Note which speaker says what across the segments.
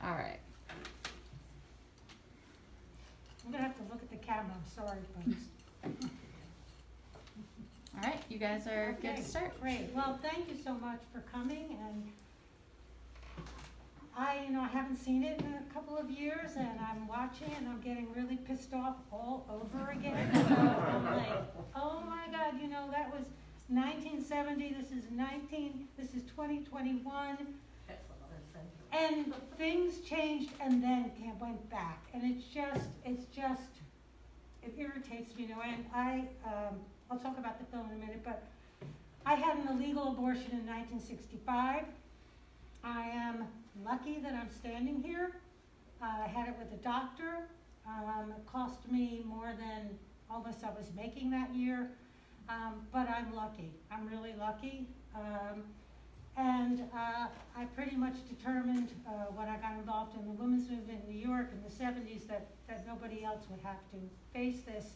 Speaker 1: All right.
Speaker 2: I'm gonna have to look at the camera, I'm sorry, folks.
Speaker 1: All right, you guys are good to
Speaker 2: Okay,
Speaker 1: start.
Speaker 2: Great, well, thank you so much for coming, and I haven't seen it in a couple of years, and I'm watching, and I'm getting really pissed off all over again. So I'm like, oh my God, that was 1970, this is 2021. And things changed and then went back, and it irritates me, and I'll talk about the film in a minute, but I had an illegal abortion in 1965. I am lucky that I'm standing here. I had it with a doctor. It cost me more than almost I was making that year, but I'm lucky. I'm really lucky. And I pretty much determined when I got involved in the women's movement in New York in the 70s that nobody else would have to face this.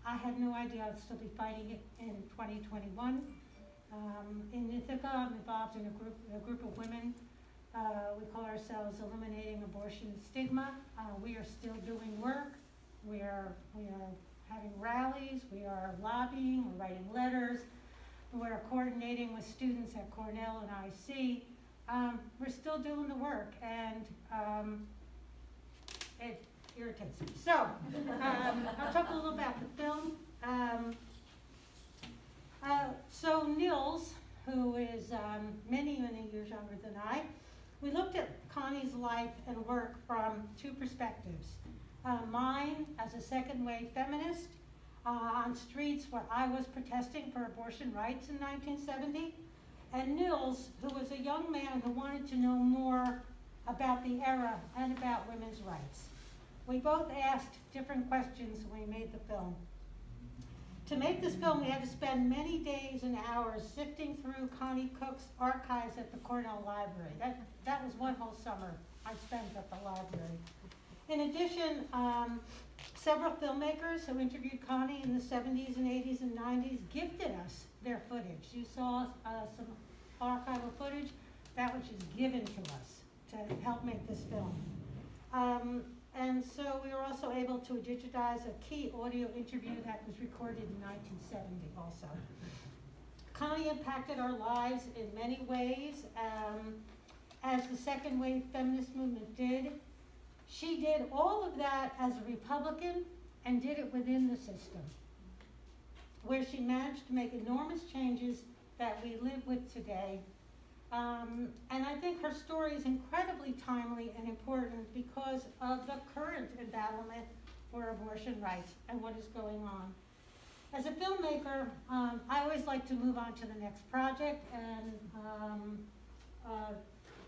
Speaker 2: I had no idea I'd still be fighting it in 2021. In Ithaca, I'm involved in a group of women. We call ourselves Eliminating Abortion Stigma. We are still doing work. We are having rallies. We are lobbying. We're writing letters. We're coordinating with students at Cornell and IC. We're still doing the work, and it irritates me. So, I'll talk a little about the film. So Nils, who is many years younger than I, we looked at Connie's life and work from two perspectives. Mine as a second-wave feminist, on streets where I was protesting for abortion rights in 1970, and Nils, who was a young man who wanted to know more about the era and about women's rights. We both asked different questions when we made the film. To make this film, we had to spend many days and hours sifting through Connie Cook's archives at the Cornell Library. That was one whole summer I spent at the library. In addition, several filmmakers who interviewed Connie in the 70s and 80s and 90s gifted us their footage. You saw some archival footage that was just given to us to help make this film. And so we were also able to digitize a key audio interview that was recorded in 1970 also. Connie impacted our lives in many ways, as the second wave feminist movement did. She did all of that as a Republican and did it within the system, where she managed to make enormous changes that we live with today. And I think her story is incredibly timely and important because of the current embattlement for abortion rights and what is going on. As a filmmaker, I always like to move on to the next project, and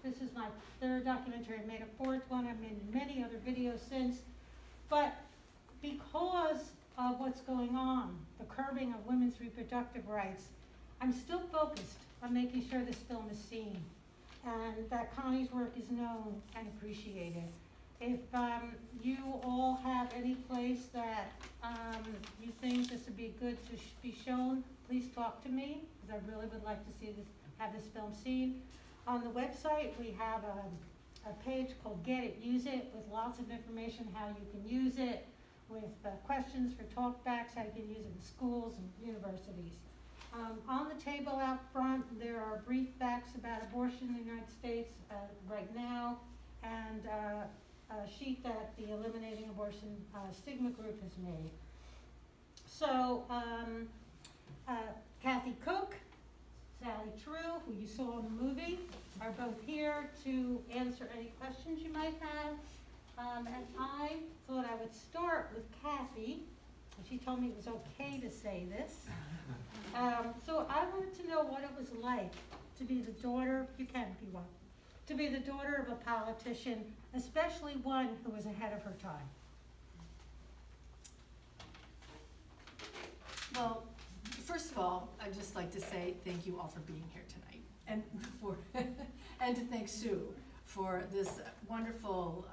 Speaker 2: this is my third documentary. I made a fourth one. I've made many other videos since. But because of what's going on, the curbing of women's reproductive rights, I'm still focused on making sure this film is seen and that Connie's work is known and appreciated. If you all have any place that you think this would be good to be shown, please talk to me, because I really would like to see this, have this film seen. On the website, we have a page called Get It, Use It, with lots of information how you can use it, with questions for talkbacks, how you can use it in schools and universities. On the table out front, there are brief facts about abortion in the United States right now, and a sheet that the Eliminating Abortion Stigma group has made. So, Cathy Cook, Sally True, who you saw in the movie, are both here to answer any questions you might have. And I thought I would start with Cathy. She told me it was okay to say this. So I wanted to know what it was like to be the daughter, you can if you want, to be the daughter of a politician, especially one who was ahead of her time.
Speaker 3: Well, first of all, I'd just like to say thank you all for being here tonight, and and to thank Sue for this wonderful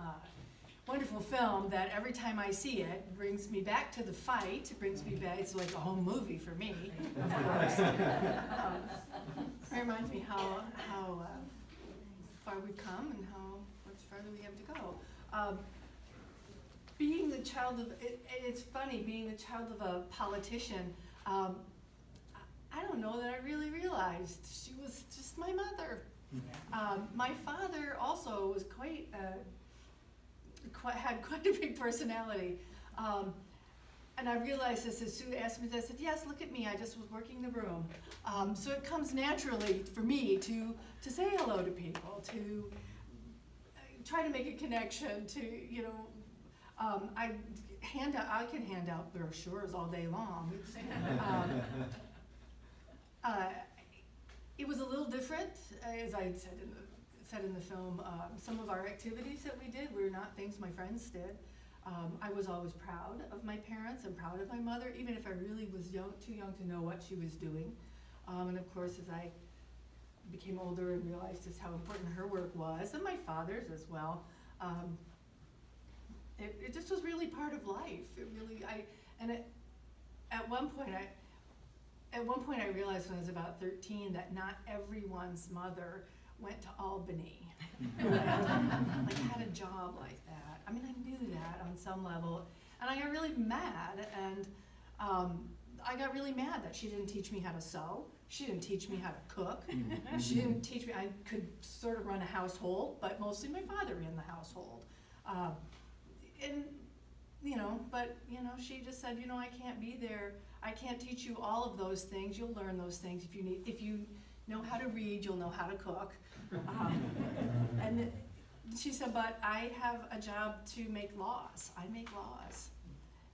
Speaker 3: wonderful film that every time I see it brings me back to the fight. It brings me back. It's like a home movie for me, of course. It reminds me how far we've come and how much farther we have to go. Being the child of, it's funny, being the child of a politician, I don't know that I really realized she was just my mother. My father also was had quite a big personality. And I realized this as Sue asked me this, I said, yes, look at me, I just was working the room. So it comes naturally for me to say hello to people, to try to make a connection, to, you know, I can hand out brochures all day long. It was a little different, as I said in the film. Some of our activities that we did were not things my friends did. I was always proud of my parents and proud of my mother, even if I really was too young to know what she was doing. And of course, as I became older and realized just how important her work was, and my father's as well, it just was really part of life. At one point I realized when I was about 13 that not everyone's mother went to Albany, like had a job like that. I mean, I knew that on some level, and I got really mad, and I got really mad that she didn't teach me how to sew. She didn't teach me how to cook. She didn't teach me, I could sort of run a household, but mostly my father ran the household. And, you know, but, you know, she just said, you know, I can't be there. I can't teach you all of those things. You'll learn those things. If you know how to read, you'll know how to cook. And she said, but I have a job to make laws. I make laws.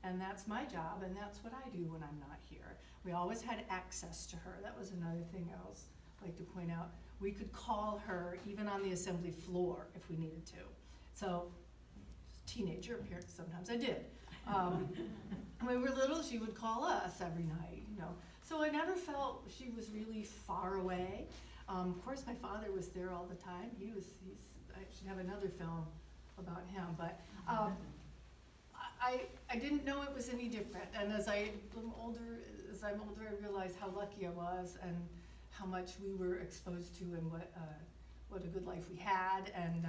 Speaker 3: And that's my job, and that's what I do when I'm not here. We always had access to her. That was another thing I was like to point out. We could call her even on the assembly floor if we needed to. So, teenager appearance, sometimes I did. When we were little, she would call us every night, you know. So I never felt she was really far away. Of course, my father was there all the time. I should have another film about him, but I didn't know it was any different. And as I'm older, I realized how lucky I was and how much we were exposed to and what a good life we had, and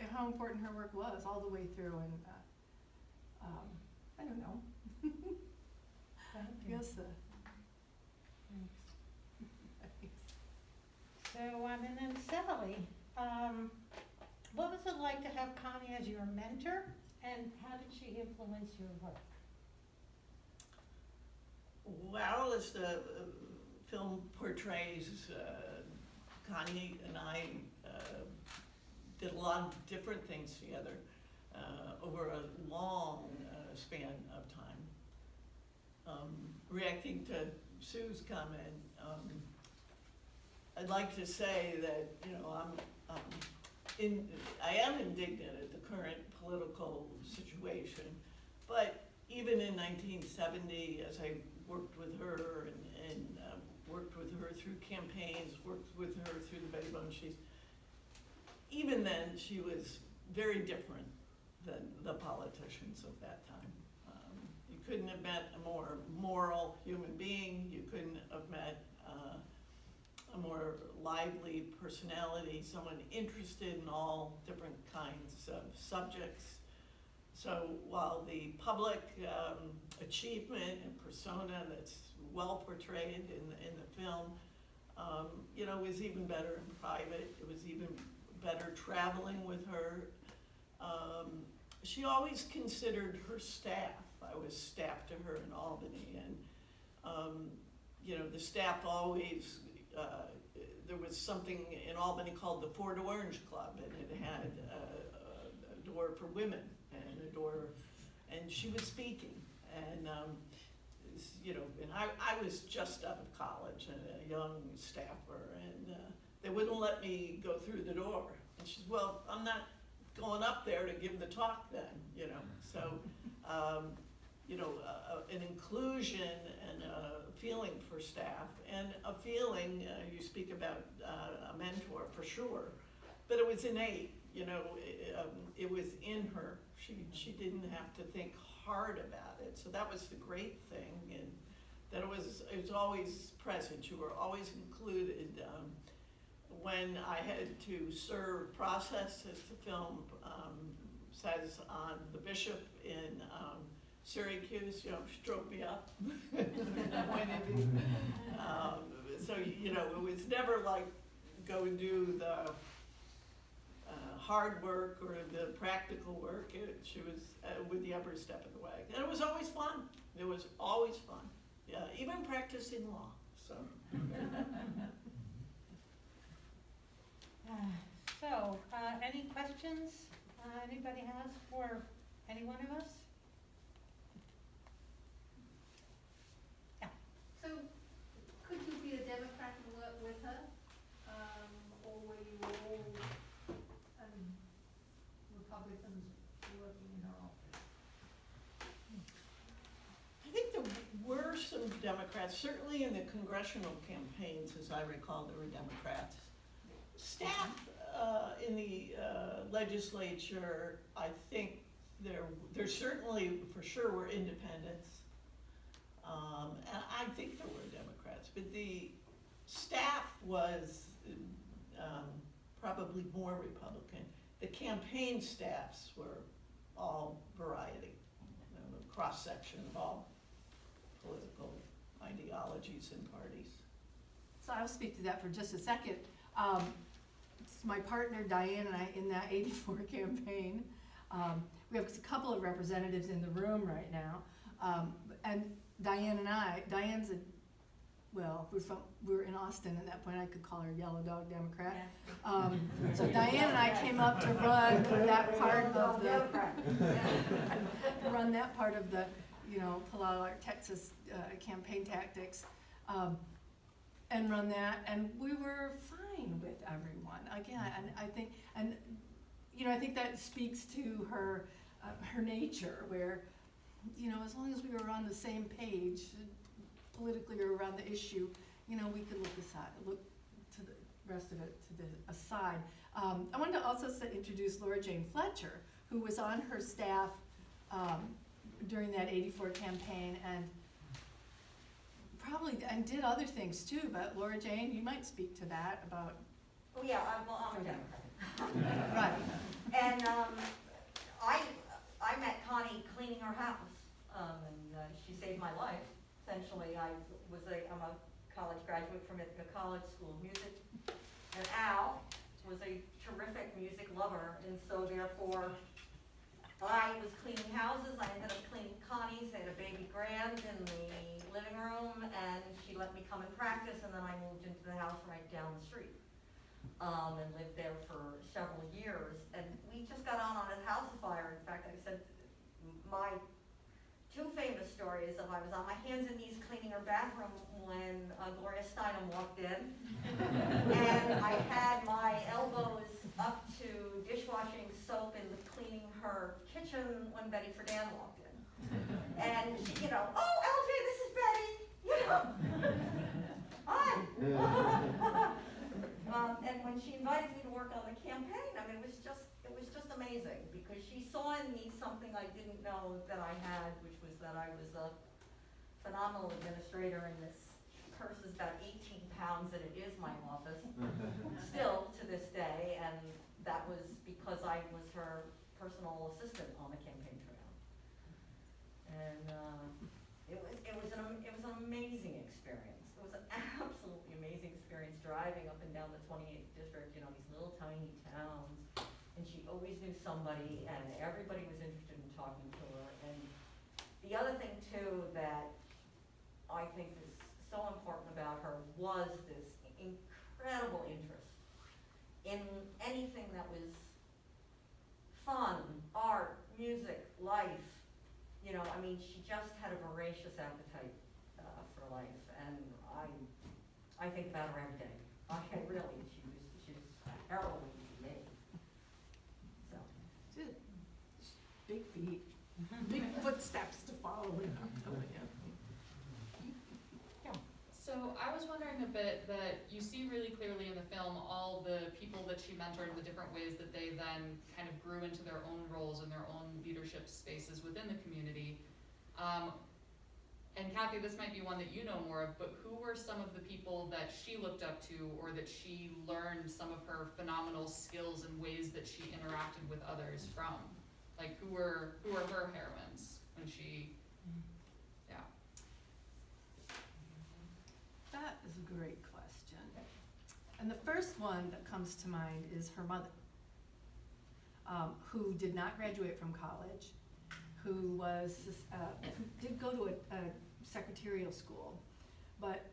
Speaker 3: how important her work was all the way through. And I don't know.
Speaker 2: Thank you.
Speaker 3: Yes.
Speaker 2: So, and then Sally, what was it like to have Connie as your mentor, and how did she influence your work?
Speaker 4: Well, as the film portrays, Connie and I did a lot of different things together over a long span of time. Reacting to Sue's comment, I'd like to say that, you know, I am indignant at the current political situation, but even in 1970, as I worked with her and worked with her through campaigns, worked with her through the Betty Bone Sheets, even then she was very different than the politicians of that time. You couldn't have met a more moral human being. You couldn't have met a more lively personality, someone interested in all different kinds of subjects. So while the public achievement and persona that's well portrayed in the film, you know, was even better in private. It was even better traveling with her. She always considered her staff. I was staff to her in Albany, and you know, the staff always, there was something in Albany called the Fort Orange Club, and it had a door for women and a door, and she was speaking, and you know, and I was just out of college and a young staffer, and they wouldn't let me go through the door. And she said, well, I'm not going up there to give the talk then, you know. So, you know, an inclusion and a feeling for staff, and a feeling, you speak about a mentor for sure, but it was innate, you know, it was in her. She didn't have to think hard about it. So that was the great thing, and that it was always present. You were always included. when I had to serve process, as the film says, on the bishop in Syracuse, you know, she drove me up. So, you know, it was never like go and do the hard work or the practical work. She was with you every step of the way. And it was always fun. It was always fun. Yeah, even practicing law, so.
Speaker 2: So, any questions anybody has for any one of us? Yeah.
Speaker 5: So, could you be a Democrat and work with her? Or were you all Republicans working in her office?
Speaker 4: I think there were some Democrats, certainly in the congressional campaigns, as I recall, there were Democrats. Staff in the legislature, I think there certainly, for sure, were independents. And I think there were Democrats, but the staff was probably more Republican. The campaign staffs were all variety, you know, cross-section of all political ideologies and parties.
Speaker 3: So I'll speak to that for just a second. It's my partner Diane and I in that '84 campaign. We have a couple of representatives in the room right now. And Diane and I, we were in Austin at that point. I could call her Yellow Dog Democrat. So Diane and I came up to run that part of the, you know, pull out our Texas campaign tactics, and run that, and we were fine with everyone. Again, and I think, and you know, I think that speaks to her nature, where, you know, as long as we were on the same page politically or around the issue, you know, we could look to the rest of it to the aside. I wanted to also introduce Laura Jane Fletcher, who was on her staff during that '84 campaign, and did other things too. But Laura Jane, you might speak to that about.
Speaker 6: Oh yeah, I'm a Democrat.
Speaker 3: Right.
Speaker 6: And I met Connie cleaning her house, and she saved my life. Essentially, I'm a college graduate from Ithaca College School of Music, and Al was a terrific music lover, and so therefore I was cleaning houses. I ended up cleaning Connie's. They had a baby grand in the living room, and she let me come and practice, and then I moved into the house right down the street, and lived there for several years. And we just got on a house fire. In fact, I said my two famous stories of I was on my hands and knees cleaning her bathroom when Gloria Steinem walked in, and I had my elbows up to dishwashing soap and cleaning her kitchen when Betty Friedan walked in. And she, you know, oh, LJ, this is Betty, you know. Hi. And when she invited me to work on the campaign, I mean, it was just amazing, because she saw in me something I didn't know that I had, which was that I was a phenomenal administrator, and this purse is about 18 pounds, and it is my office, still to this day, and that was because I was her personal assistant on the campaign trail. And it was an amazing experience. It was an absolutely amazing experience driving up and down the 28th district, you know, these little tiny towns. And she always knew somebody, and everybody was interested in talking to her. And the other thing too that I think is so important about her was this incredible interest in anything that was fun, art, music, life. You know, I mean, she just had a voracious appetite for life, and I think about her every day. Really, she was a heroine to me. So.
Speaker 3: Big feet, big footsteps to follow in. I'm telling you.
Speaker 1: So I was wondering a bit that you see really clearly in the film all the people that she mentored, the different ways that they then kind of grew into their own roles and their own leadership spaces within the community. and Cathy, this might be one that you know more of, but who were some of the people that she looked up to, or that she learned some of her phenomenal skills and ways that she interacted with others from? Like, who were her heroines when she, yeah.
Speaker 3: That is a great question. And the first one that comes to mind is her mother, who did not graduate from college, who did go to a secretarial school, but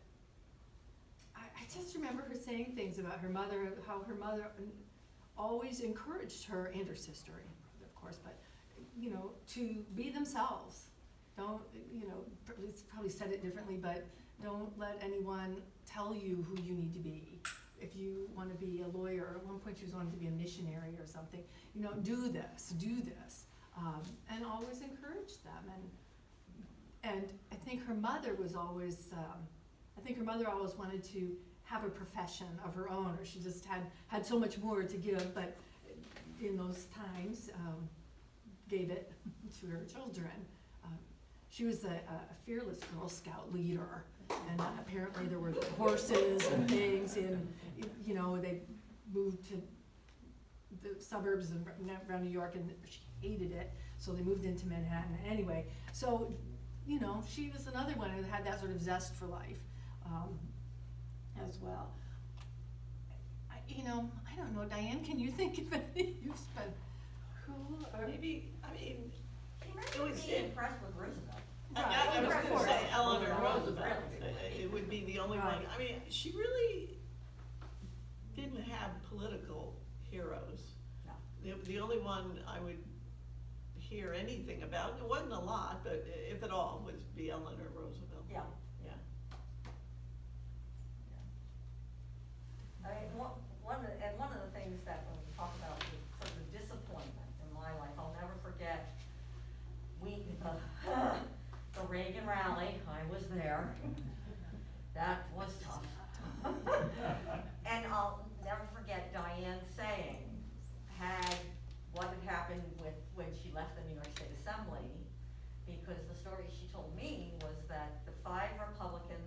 Speaker 3: I just remember her saying things about her mother, how her mother always encouraged her and her sister, of course, but, you know, to be themselves. Don't, you know, probably said it differently, but don't let anyone tell you who you need to be. If you want to be a lawyer, at one point she was wanting to be a missionary or something, you know, do this, and always encourage them. And I think her mother was always, always wanted to have a profession of her own, or she just had so much more to give, but in those times, gave it to her children. She was a fearless Girl Scout leader, and apparently there were horses and things, and, you know, they moved to the suburbs around New York, and she hated it, so they moved into Manhattan. Anyway, so, you know, she was another one who had that sort of zest for life as well. I don't know, Diane, can you think of any you've spent? Who?
Speaker 4: Maybe, I mean,
Speaker 6: She
Speaker 4: it
Speaker 6: might
Speaker 4: was
Speaker 6: be impressed with Roosevelt.
Speaker 4: I was
Speaker 3: Of
Speaker 4: gonna
Speaker 3: course.
Speaker 4: say Eleanor
Speaker 6: Roosevelt.
Speaker 4: Roosevelt. It would be the only one.
Speaker 3: Right.
Speaker 4: I mean, she really didn't have political heroes.
Speaker 6: No.
Speaker 4: The only one I would hear anything about, it wasn't a lot, but if at all, would be Eleanor Roosevelt.
Speaker 6: Yeah.
Speaker 4: Yeah.
Speaker 6: I mean, one of the things that when we talk about the sort of disappointment in my life, I'll never forget, the Reagan rally, I was there. That was tough. And I'll never forget Diane saying, what had happened when she left the New York State Assembly, because the story she told me was that the 5 Republican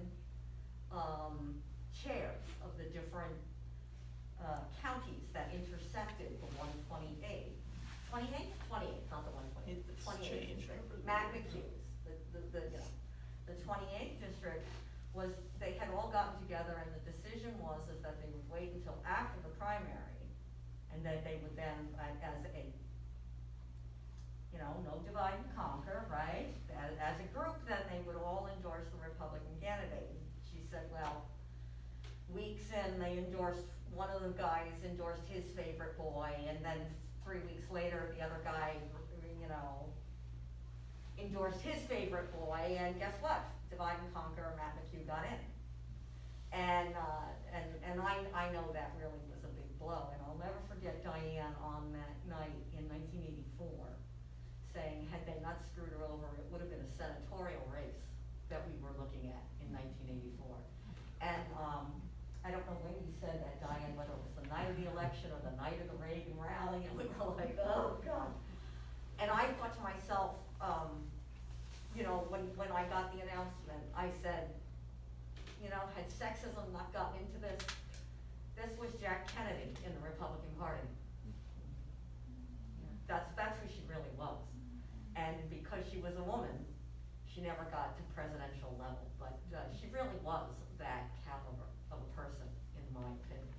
Speaker 6: chairs of the different counties that intersected the 128th, 28th, not the 128th, the
Speaker 4: It's
Speaker 6: 28th
Speaker 4: changed
Speaker 6: district,
Speaker 4: over the
Speaker 6: Matt
Speaker 4: years.
Speaker 6: McHugh's, the 28th district was, they had all gotten together, and the decision was is that they would wait until after the primary, and that they would then, as a, you know, no divide and conquer, right? As a group, then they would all endorse the Republican candidate. She said, well, weeks in, they endorsed, one of the guys endorsed his favorite boy, and then 3 weeks later, the other guy, you know, endorsed his favorite boy, and guess what? Divide and conquer, Matt McHugh got in. And I know that really was a big blow, and I'll never forget Diane on that night in 1984 saying, had they not screwed her over, it would have been a senatorial race that we were looking at in 1984. And I don't know when you said that, Diane, whether it was the night of the election or the night of the Reagan rally, and we were like, oh God. And I thought to myself, you know, when I got the announcement, I said, you know, had sexism not gotten into this was Jack Kennedy in the Republican Party. That's who she really was. And because she was a woman, she never got to presidential level, but she really was that caliber of a person, in my opinion.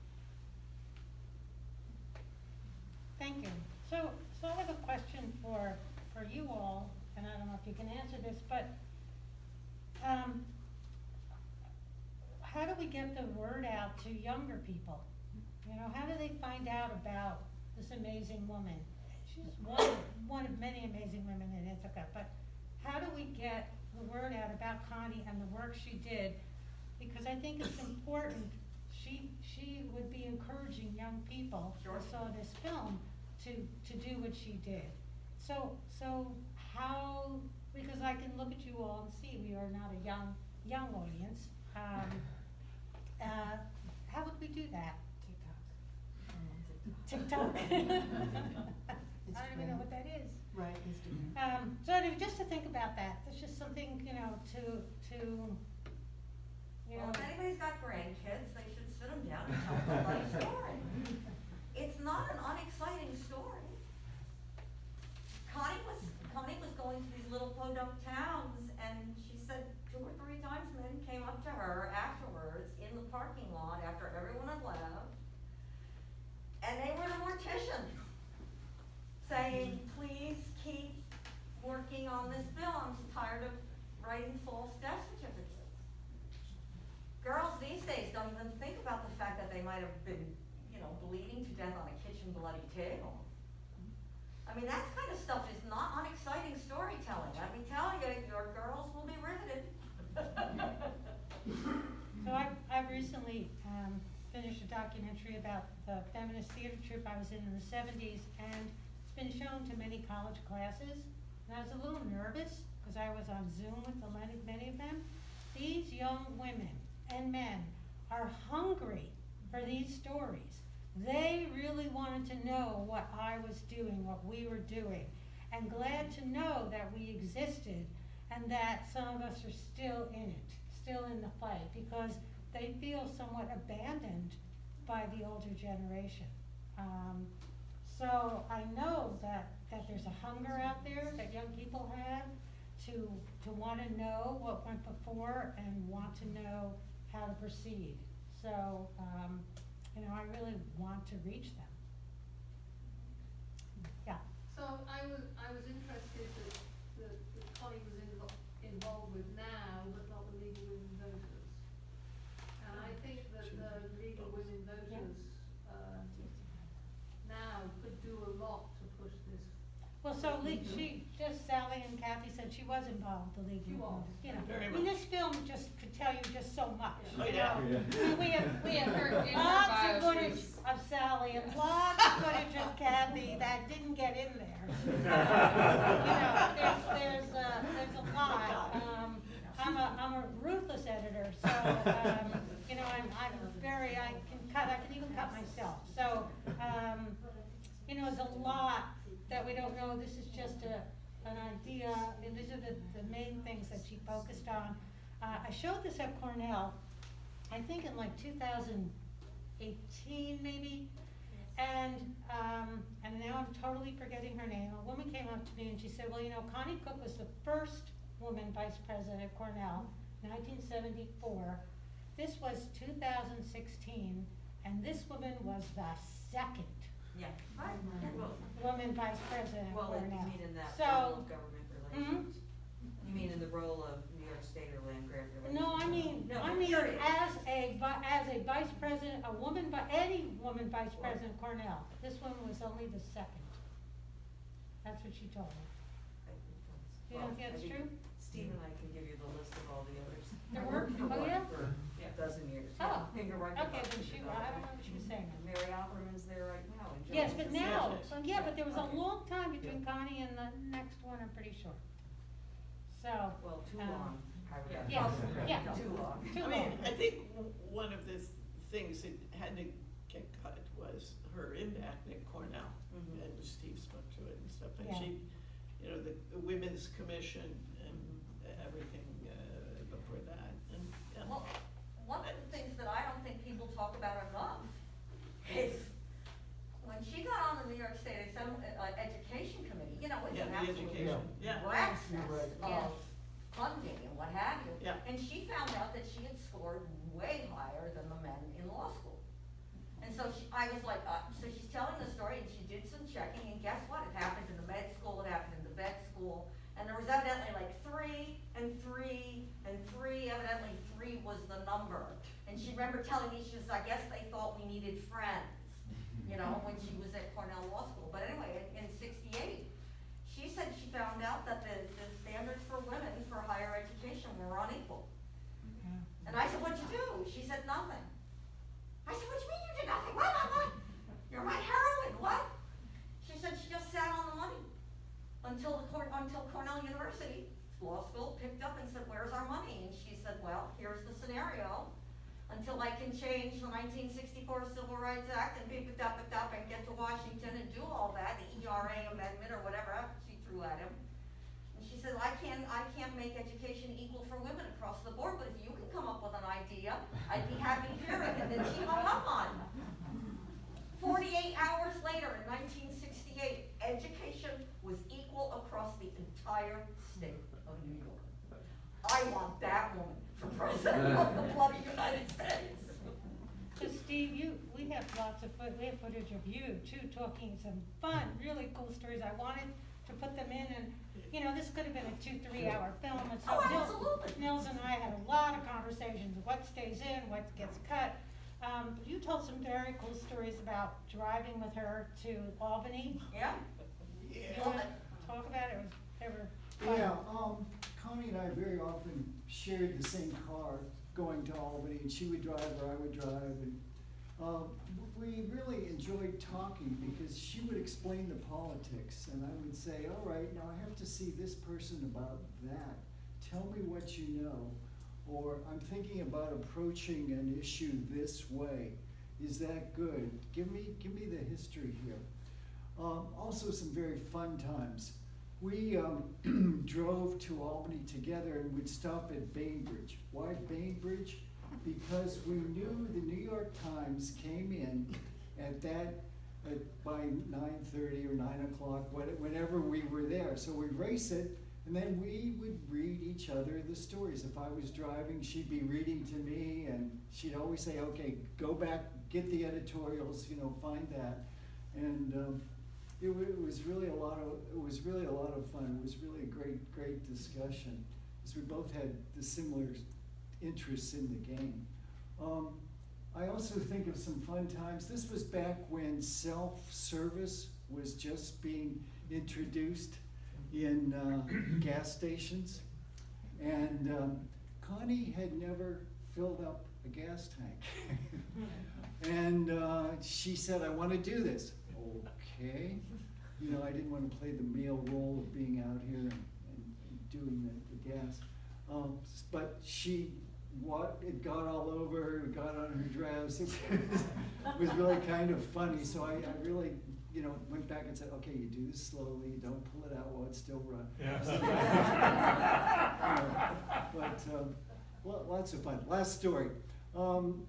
Speaker 2: Thank you. So I have a question for you all, and I don't know if you can answer this, but how do we get the word out to younger people? You know, how do they find out about this amazing woman? She's one of many amazing women in Ithaca, but how do we get the word out about Connie and the work she did? Because I think it's important. She would be encouraging young people who saw this film to do what she did. So how, because I can look at you all and see we are not a young audience. How would we do that? TikTok. I don't even know what that is.
Speaker 3: Right, Ms. Dean.
Speaker 2: So anyway, just to think about that, it's just something, you know, to, you
Speaker 6: Well,
Speaker 2: know.
Speaker 6: if anybody's got grandkids, they should sit them down and tell them a funny story. It's not an unexciting story. Connie was going to these little podunk towns, and she said 2 or 3 times men came up to her afterwards in the parking lot after everyone had left, and they were the mortician, saying, please keep working on this bill, I'm tired of writing false death certificates. Girls these days don't even think about the fact that they might have been, you know, bleeding to death on a kitchen bloody table. I mean, that kind of stuff is not unexciting storytelling. Let me tell you, your girls will be riveted.
Speaker 2: So I've recently finished a documentary about the feminist theater troupe I was in the 70s, and it's been shown to many college classes. And I was a little nervous because I was on Zoom with many of them. These young women and men are hungry for these stories. They really wanted to know what I was doing, what we were doing, and glad to know that we existed and that some of us are still in it, still in the fight, because they feel somewhat abandoned by the older generation. So I know that there's a hunger out there that young people have to want to know what went before and want to know how to proceed. So, you know, I really want to reach them. Yeah.
Speaker 5: So I was interested that Connie was involved with now, but not the League of Women Voters. And I think that the League of Women Voters, now could do a lot to push this.
Speaker 2: Well, so Sally and Cathy said she was involved with the League
Speaker 5: She
Speaker 2: of
Speaker 5: was.
Speaker 2: Women. You know,
Speaker 4: Very
Speaker 2: I mean,
Speaker 4: much.
Speaker 2: this film just could tell you just so much.
Speaker 4: Oh,
Speaker 2: you
Speaker 4: yeah.
Speaker 2: know? I mean, we have
Speaker 1: Her- in her
Speaker 2: lots
Speaker 1: bio,
Speaker 2: of
Speaker 1: she
Speaker 2: footage
Speaker 1: was-
Speaker 2: of Sally and lots of footage of Cathy that didn't get in there. You know, there's a lot. I'm a ruthless editor, so you know, I can even cut myself. So you know, there's a lot that we don't know. This is just an idea, and these are the main things that she focused on. I showed this at Cornell, I think in like 2018 maybe, and now I'm totally forgetting her name. A woman came up to me and she said, well, you know, Connie Cook was the first woman vice president at Cornell, 1974. This was 2016, and this woman was the second
Speaker 6: Yeah, right, well,
Speaker 2: woman vice president at
Speaker 6: well,
Speaker 2: Cornell.
Speaker 6: you mean in that
Speaker 2: So-
Speaker 6: role of government
Speaker 2: Mhm.
Speaker 6: relations? You mean in the role of New York State or land grant relations?
Speaker 2: No, I mean
Speaker 6: period.
Speaker 2: as a vice president, any woman vice president at Cornell. This one was only the second. That's what she told me. You don't think that's true?
Speaker 6: Steve and I can give you the list of all the others.
Speaker 2: There
Speaker 6: I
Speaker 2: were?
Speaker 6: worked for
Speaker 2: Oh,
Speaker 6: one
Speaker 2: yeah?
Speaker 6: for a dozen years.
Speaker 2: Oh,
Speaker 6: Yeah, you're right
Speaker 2: okay,
Speaker 6: about
Speaker 2: then
Speaker 6: the
Speaker 2: I don't know what she was saying.
Speaker 6: Mary Opperman's there right now. and
Speaker 2: Yes,
Speaker 6: Jones
Speaker 2: but
Speaker 6: is
Speaker 2: now,
Speaker 6: there.
Speaker 2: well, yeah, but there was a
Speaker 6: Okay.
Speaker 2: long time between Connie and the next one, I'm pretty sure. So,
Speaker 6: Well, too
Speaker 2: Um,
Speaker 6: long. I would have
Speaker 2: yeah,
Speaker 6: thought.
Speaker 2: yeah.
Speaker 6: Too long.
Speaker 2: too
Speaker 4: I mean,
Speaker 2: long.
Speaker 4: I think one of the things that had to get cut was her impact at Cornell,
Speaker 6: Mhm.
Speaker 4: and Steve spoke to it and stuff, and
Speaker 2: Yeah.
Speaker 4: she, you know, the Women's Commission and everything, before that, and.
Speaker 6: Well, one of the things that I don't think people talk about enough is when she got on the New York State Education Committee, you know, it's
Speaker 4: Yeah,
Speaker 6: an
Speaker 4: the
Speaker 6: absolute
Speaker 4: education, yeah.
Speaker 6: rat's
Speaker 7: You're
Speaker 6: nest
Speaker 7: right.
Speaker 1: Yeah.
Speaker 6: of funding and what have you.
Speaker 4: Yeah.
Speaker 6: And she found out that she had scored way higher than the men in law school. And so I was like, so she's telling the story, and she did some checking, and guess what? It happened in the med school, it happened in the vet school, and there was evidently like 3 and 3 and 3, evidently 3 was the number. And she remembered telling me, she was, I guess they thought we needed friends, you know, when she was at Cornell Law School. But anyway, in '68, she said she found out that the standards for women for higher education were unequal. And I said, what'd you do? She said, nothing. I said, what do you mean you did nothing? What? You're my heroine, what? She said she just sat on the money until Cornell University Law School picked up and said, where's our money? And she said, well, here's the scenario. Until I can change the 1964 Civil Rights Act and and get to Washington and do all that, the ERA amendment or whatever, she threw 1968, education was equal across the entire state of New York. I want that woman for president of the bloody United States.
Speaker 2: So Steve, we have we have footage of you too, talking some fun, really cool stories. I wanted to put them in, and this could have been a 2-3 hour film. And so
Speaker 6: Oh, absolutely.
Speaker 2: Nils and I had a lot of conversations, what stays in, what gets cut. You told some very cool stories about driving with her to Albany.
Speaker 6: Yeah?
Speaker 2: You wanna talk about it? They were fun.
Speaker 7: Yeah, Connie and I very often shared the same car going to Albany, and she would drive or I would drive, and we really enjoyed talking because she would explain the politics, and I would say, all right, now I have to see this person about that. Tell me what you know, or I'm thinking about approaching an issue this way. Is that good? Give me the history here. Also some very fun times. We drove to Albany together and would stop at Bainbridge. Why Bainbridge? Because we knew the New York Times came in by 9:30 or 9 o'clock, whenever we were there. So we'd race it, and then we would read each other the stories. If I was driving, she'd be reading to me, and she'd always say, okay, go back, get the editorials, find that. And it was really a lot of fun. It was really a great discussion, because we both had the similar interests in the game. I also think of some fun times. This was back when self-service was just being introduced in gas stations, and Connie had never filled up a gas tank. And she said, I want to do this. Okay. I didn't want to play the male role of being out here and doing the gas. But it got all over her, it got on her dress. It was really kind of funny. So I really, went back and said, okay, you do this slowly, don't pull it out while it's still running. But lots of fun. Last story.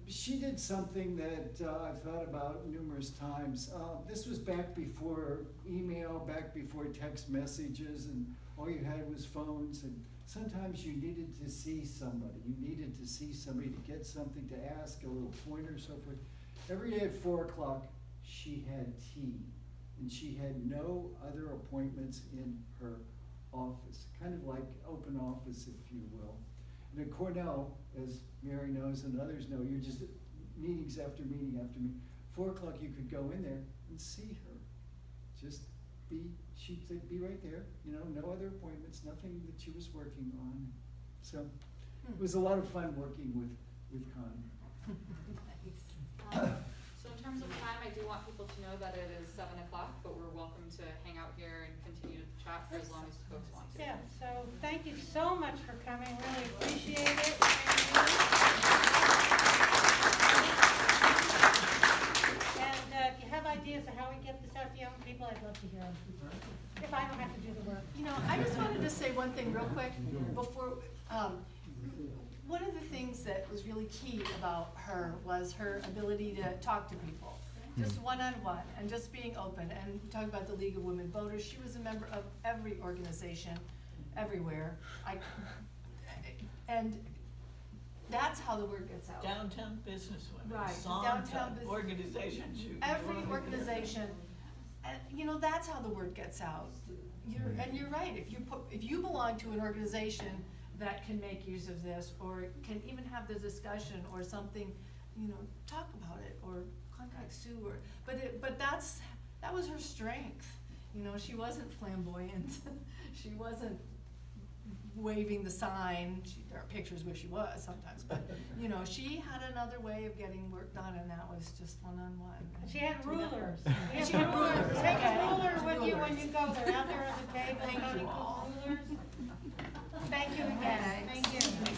Speaker 7: She did something that I've thought about numerous times. This was back before email, back before text messages, and all you had was phones, and sometimes you needed to see somebody. You needed to see somebody to get something, to ask, a little pointer, so forth. Every day at 4 o'clock, she had tea, and she had no other appointments in her office, kind of like open office, if you will. And at Cornell, as Mary knows and others know, you're just meetings after meeting after meeting. 4 o'clock, you could go in there and see her. She'd be right there, no other appointments, nothing that she was working on. So it was a lot of fun working with Connie.
Speaker 1: So in terms of time, I do want people to know that it is 7 o'clock, but we're welcome to hang out here and continue to chat for as long as folks want to.
Speaker 2: Yeah, so thank you so much for coming, really appreciate it. And if you have ideas of how we get this out to young people, I'd love to hear them. If I don't have to do the work.
Speaker 3: I just wanted to say one thing real quick before, one of the things that was really key about her was her ability to talk to people, just one-on-one, and just being open. And we talk about the League of Women Voters. She was a member of every organization, everywhere. And that's how the word gets out.
Speaker 4: Downtown businesswomen.
Speaker 3: Right,
Speaker 4: Songta,
Speaker 3: downtown business.
Speaker 4: organizations.
Speaker 3: Every organization, and that's how the word gets out. You're right. If you belong to an organization that can make use of this, or can even have the discussion or something, talk about it or contact Sue. But that was her strength. She wasn't flamboyant. She wasn't waving the sign. There are pictures where she was sometimes, but she had another way of getting work done, and that was just one-on-one.
Speaker 2: She had rulers.
Speaker 3: She had rulers.
Speaker 2: Take
Speaker 3: Okay.
Speaker 2: a ruler with you when you go there, out there on the table,
Speaker 3: Thank
Speaker 2: Connie
Speaker 3: you
Speaker 2: Cook
Speaker 3: all.
Speaker 2: rulers. Thank you again,
Speaker 3: Thanks.
Speaker 2: thank you.